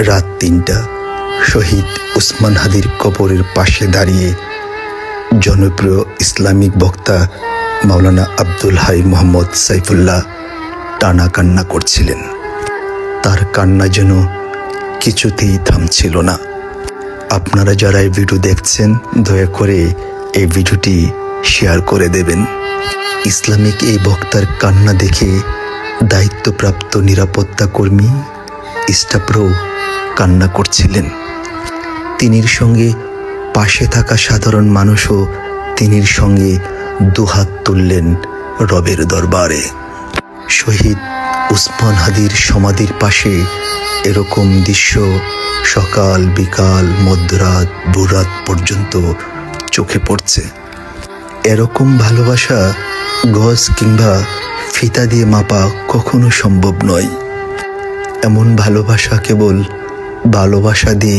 রাত ৩টা, শহীদ উসমান হাদির কবরের পাশে দাঁড়িয়ে জনপ্রিয় ইসলামিক বক্তা মাওলানা আব্দুল হাই মোহাম্মদ সাইফুল্লাহ টানা কান্না করছিলেন। তার কান্না যেন কিছুতেই থামছিল না। আপনারা যারা এই ভিডিও দেখছেন, দয়া করে এই ভিডিওটি শেয়ার করে দেবেন। ইসলামিক এই বক্তার কান্না দেখে দায়িত্বপ্রাপ্ত নিরাপত্তা কর্মী স্টাফরাও কান্না করছিলেন। তিনির সঙ্গে পাশে থাকা সাধারণ মানুষও তিনির সঙ্গে দুহাত তুললেন রবের দরবারে। শহীদ উসমান হাদির সমাধির পাশে এরকম দৃশ্য সকাল বিকাল মধ্যরাত ভোররাত পর্যন্ত চোখে পড়ছে। এরকম ভালোবাসা গজ কিংবা ফিতা দিয়ে মাপা কখনো সম্ভব নয়। এমন ভালোবাসা কেবল ভালোবাসা দিয়ে